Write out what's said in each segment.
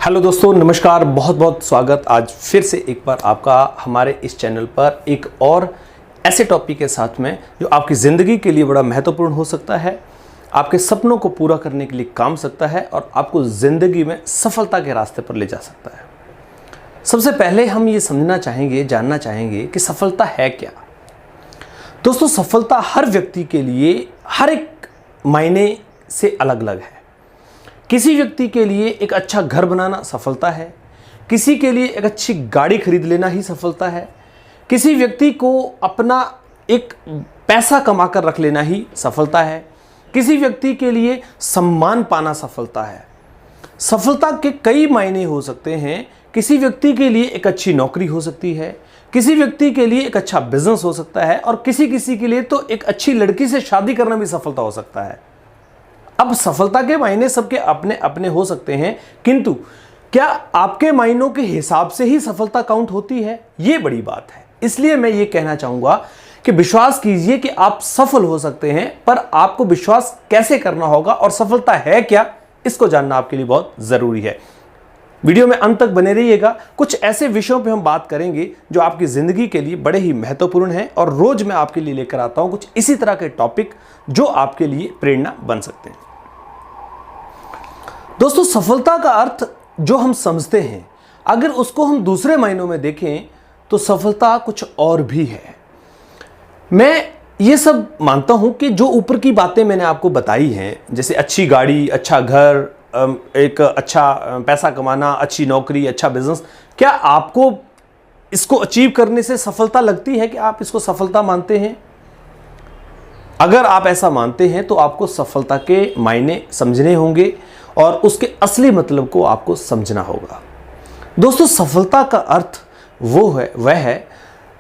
Hello दोस्तों, नमस्कार। बहुत बहुत स्वागत आज फिर से एक बार आपका हमारे इस चैनल पर एक और ऐसे टॉपिक के साथ में जो आपकी ज़िंदगी के लिए बड़ा महत्वपूर्ण हो सकता है, आपके सपनों को पूरा करने के लिए काम सकता है और आपको ज़िंदगी में सफलता के रास्ते पर ले जा सकता है। सबसे पहले हम ये समझना चाहेंगे, जानना चाहेंगे कि सफलता है क्या। दोस्तों, सफलता हर व्यक्ति के लिए हर एक मायने से अलग अलग है। किसी व्यक्ति के लिए एक अच्छा घर बनाना सफलता है, किसी के लिए एक अच्छी गाड़ी खरीद लेना ही सफलता है, किसी व्यक्ति को अपना एक पैसा कमाकर रख लेना ही सफलता है, किसी व्यक्ति के लिए सम्मान पाना सफलता है। सफलता के कई मायने हो सकते हैं। किसी व्यक्ति के लिए एक अच्छी नौकरी हो सकती है, किसी व्यक्ति के लिए एक अच्छा बिजनेस हो सकता है और किसी के लिए तो एक अच्छी लड़की से शादी करना भी सफलता हो सकता है। अब सफलता के मायने सबके अपने अपने हो सकते हैं, किंतु क्या आपके मायनों के हिसाब से ही सफलता काउंट होती है, ये बड़ी बात है। इसलिए मैं ये कहना चाहूंगा कि विश्वास कीजिए कि आप सफल हो सकते हैं, पर आपको विश्वास कैसे करना होगा और सफलता है क्या, इसको जानना आपके लिए बहुत जरूरी है। वीडियो में अंत तक बने रहिएगा। कुछ ऐसे विषयों पे हम बात करेंगे जो आपकी जिंदगी के लिए बड़े ही महत्वपूर्ण हैं और रोज मैं आपके लिए लेकर आता हूं कुछ इसी तरह के टॉपिक जो आपके लिए प्रेरणा बन सकते हैं। दोस्तों, सफलता का अर्थ जो हम समझते हैं, अगर उसको हम दूसरे मायनों में देखें तो सफलता कुछ और भी है। मैं ये सब मानता हूं कि जो ऊपर की बातें मैंने आपको बताई हैं, जैसे अच्छी गाड़ी, अच्छा घर, एक अच्छा पैसा कमाना, अच्छी नौकरी, अच्छा बिजनेस, क्या आपको इसको अचीव करने से सफलता लगती है कि आप इसको सफलता मानते हैं? अगर आप ऐसा मानते हैं तो आपको सफलता के मायने समझने होंगे और उसके असली मतलब को आपको समझना होगा। दोस्तों, सफलता का अर्थ वह है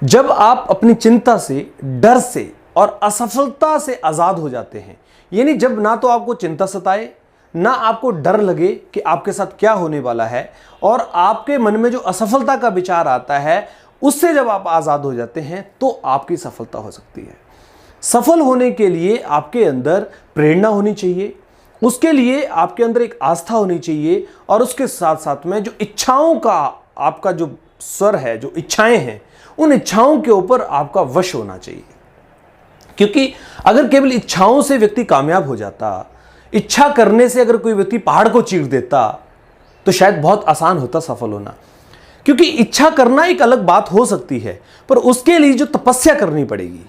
जब आप अपनी चिंता से, डर से और असफलता से आजाद हो जाते हैं। यानी जब ना तो आपको चिंता सताए, ना आपको डर लगे कि आपके साथ क्या होने वाला है, और आपके मन में जो असफलता का विचार आता है उससे जब आप आजाद हो जाते हैं तो आपकी सफलता हो सकती है। सफल होने के लिए आपके अंदर प्रेरणा होनी चाहिए, उसके लिए आपके अंदर एक आस्था होनी चाहिए और उसके साथ साथ में जो इच्छाओं का आपका जो स्वर है, जो इच्छाएं हैं, उन इच्छाओं के ऊपर आपका वश होना चाहिए। क्योंकि अगर केवल इच्छाओं से व्यक्ति कामयाब हो जाता, इच्छा करने से अगर कोई व्यक्ति पहाड़ को चीर देता तो शायद बहुत आसान होता सफल होना। क्योंकि इच्छा करना एक अलग बात हो सकती है, पर उसके लिए जो तपस्या करनी पड़ेगी,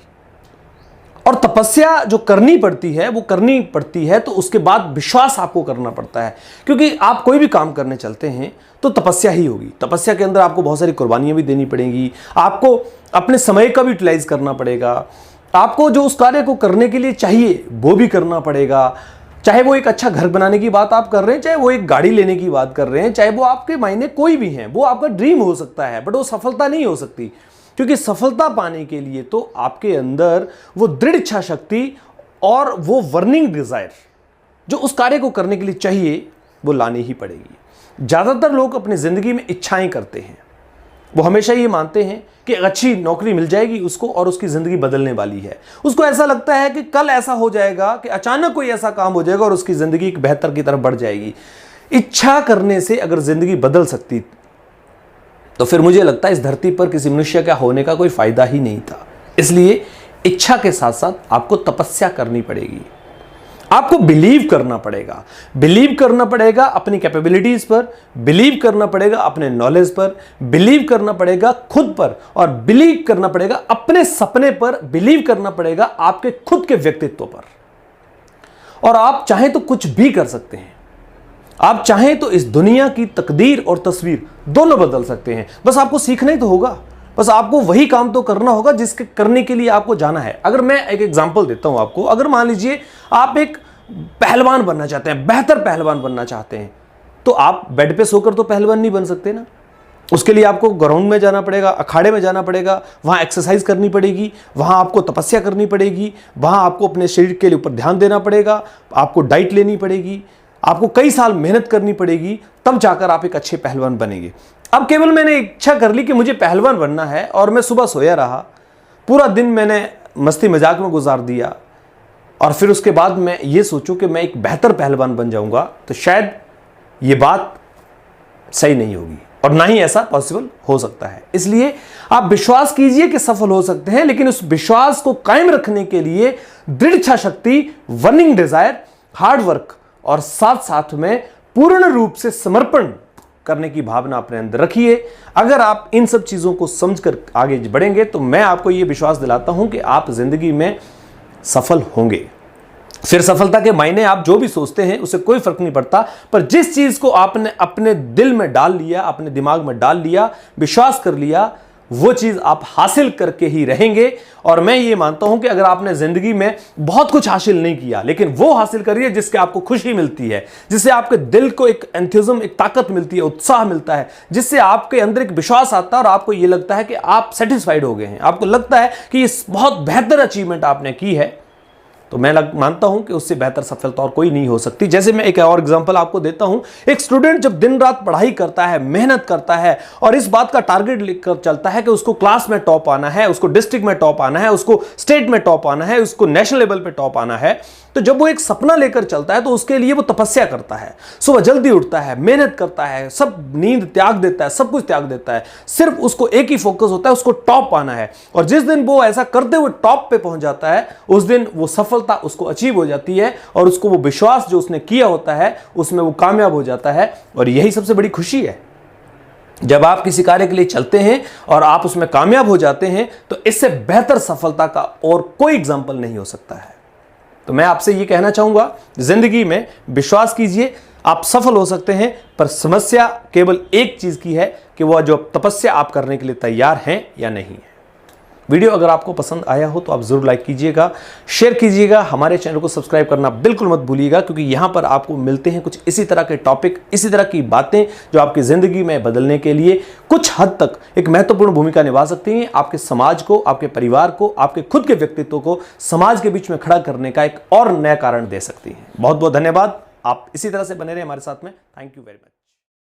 और तपस्या जो करनी पड़ती है वो करनी पड़ती है तो उसके बाद विश्वास आपको करना पड़ता है। क्योंकि आप कोई भी काम करने चलते हैं तो तपस्या ही होगी। तपस्या के अंदर आपको बहुत सारी कुर्बानियां भी देनी पड़ेंगी, आपको अपने समय का भी यूटिलाइज करना पड़ेगा, आपको जो उस कार्य को करने के लिए चाहिए वो भी करना पड़ेगा। चाहे वो एक अच्छा घर बनाने की बात आप कर रहे हैं, चाहे वो एक गाड़ी लेने की बात कर रहे हैं, चाहे वो आपके मायने कोई भी हैं, वो आपका ड्रीम हो सकता है, बट वो सफलता नहीं हो सकती। क्योंकि सफलता पाने के लिए तो आपके अंदर वो दृढ़ इच्छा शक्ति और वो बर्निंग डिजायर जो उस कार्य को करने के लिए चाहिए वो लानी ही पड़ेगी। ज्यादातर लोग अपनी जिंदगी में इच्छाएं करते हैं, वो हमेशा ये मानते हैं कि अच्छी नौकरी मिल जाएगी उसको और उसकी जिंदगी बदलने वाली है। उसको ऐसा लगता है कि कल ऐसा हो जाएगा कि अचानक कोई ऐसा काम हो जाएगा और उसकी जिंदगी एक बेहतर की तरफ बढ़ जाएगी। इच्छा करने से अगर जिंदगी बदल सकती तो फिर मुझे लगता है इस धरती पर किसी मनुष्य का होने का कोई फायदा ही नहीं था। इसलिए इच्छा के साथ साथ आपको तपस्या करनी पड़ेगी, आपको बिलीव करना पड़ेगा। बिलीव करना पड़ेगा अपनी कैपेबिलिटीज पर, बिलीव करना पड़ेगा अपने नॉलेज पर, बिलीव करना पड़ेगा खुद पर, और बिलीव करना पड़ेगा अपने सपने पर, बिलीव करना पड़ेगा आपके खुद के व्यक्तित्व पर। और आप चाहें तो कुछ भी कर सकते हैं। आप चाहें तो इस दुनिया की तकदीर और तस्वीर दोनों बदल सकते हैं। बस आपको सीखना ही तो होगा, बस आपको वही काम तो करना होगा जिसके करने के लिए आपको जाना है। अगर मैं एक एग्जांपल देता हूं आपको, अगर मान लीजिए आप एक पहलवान बनना चाहते हैं, बेहतर पहलवान बनना चाहते हैं, तो आप बेड पे सोकर तो पहलवान नहीं बन सकते ना। उसके लिए आपको ग्राउंड में जाना पड़ेगा, अखाड़े में जाना पड़ेगा, वहां एक्सरसाइज करनी पड़ेगी, वहां आपको तपस्या करनी पड़ेगी, वहां आपको अपने शरीर के ऊपर ध्यान देना पड़ेगा, आपको डाइट लेनी पड़ेगी, आपको कई साल मेहनत करनी पड़ेगी, तब जाकर आप एक अच्छे पहलवान बनेंगे। अब केवल मैंने इच्छा कर ली कि मुझे पहलवान बनना है और मैं सुबह सोया रहा, पूरा दिन मैंने मस्ती मजाक में गुजार दिया और फिर उसके बाद मैं ये सोचूं कि मैं एक बेहतर पहलवान बन जाऊंगा, तो शायद ये बात सही नहीं होगी और ना ही ऐसा पॉसिबल हो सकता है। इसलिए आप विश्वास कीजिए कि सफल हो सकते हैं, लेकिन उस विश्वास को कायम रखने के लिए दृढ़ इच्छा शक्ति, बर्निंग डिजायर, हार्ड वर्क और साथ साथ में पूर्ण रूप से समर्पण करने की भावना अपने अंदर रखिए। अगर आप इन सब चीजों को समझकर आगे बढ़ेंगे तो मैं आपको यह विश्वास दिलाता हूं कि आप जिंदगी में सफल होंगे। फिर सफलता के मायने आप जो भी सोचते हैं उससे कोई फर्क नहीं पड़ता, पर जिस चीज को आपने अपने दिल में डाल लिया, अपने दिमाग में डाल लिया, विश्वास कर लिया, वो चीज आप हासिल करके ही रहेंगे। और मैं ये मानता हूं कि अगर आपने जिंदगी में बहुत कुछ हासिल नहीं किया, लेकिन वो हासिल करिए जिसके आपको खुशी मिलती है, जिससे आपके दिल को एक एंथुसिज्म, एक ताकत मिलती है, उत्साह मिलता है, जिससे आपके अंदर एक विश्वास आता है और आपको ये लगता है कि आप सेटिस्फाइड हो गए हैं, आपको लगता है कि ये बहुत बेहतर अचीवमेंट आपने की है, तो मैं मानता हूं कि उससे बेहतर सफलता और कोई नहीं हो सकती। जैसे मैं एक और एग्जांपल आपको देता हूं। एक स्टूडेंट जब दिन रात पढ़ाई करता है, मेहनत करता है और इस बात का टारगेट लेकर चलता है कि उसको क्लास में टॉप आना है, उसको डिस्ट्रिक्ट में टॉप आना है, उसको स्टेट में टॉप आना है, उसको नेशनल लेवल पे टॉप आना है, तो जब वो एक सपना लेकर चलता है तो उसके लिए वो तपस्या करता है, सुबह जल्दी उठता है, मेहनत करता है, सब नींद त्याग देता है, सब कुछ त्याग देता है, सिर्फ उसको एक ही फोकस होता है, उसको टॉप आना है। और जिस दिन वो ऐसा करते हुए टॉप पे पहुंच जाता है, उस दिन वो सफलता उसको अचीव हो जाती है और उसको वो विश्वास जो उसने किया होता है उसमें वो कामयाब हो जाता है। और यही सबसे बड़ी खुशी है। जब आप किसी कार्य के लिए चलते हैं और आप उसमें कामयाब हो जाते हैं तो इससे बेहतर सफलता का और कोई एग्जाम्पल नहीं हो सकता है। तो मैं आपसे ये कहना चाहूंगा, जिंदगी में विश्वास कीजिए, आप सफल हो सकते हैं, पर समस्या केवल एक चीज की है कि वह जो तपस्या आप करने के लिए तैयार हैं या नहीं है। वीडियो अगर आपको पसंद आया हो तो आप जरूर लाइक कीजिएगा, शेयर कीजिएगा, हमारे चैनल को सब्सक्राइब करना बिल्कुल मत भूलिएगा, क्योंकि यहां पर आपको मिलते हैं कुछ इसी तरह के टॉपिक, इसी तरह की बातें जो आपकी जिंदगी में बदलने के लिए कुछ हद तक एक महत्वपूर्ण भूमिका निभा सकती हैं। आपके समाज को, आपके परिवार को, आपके खुद के व्यक्तित्व को समाज के बीच में खड़ा करने का एक और नया कारण दे सकती हैं। बहुत बहुत धन्यवाद। आप इसी तरह से बने रहे हमारे साथ में। Thank you very much.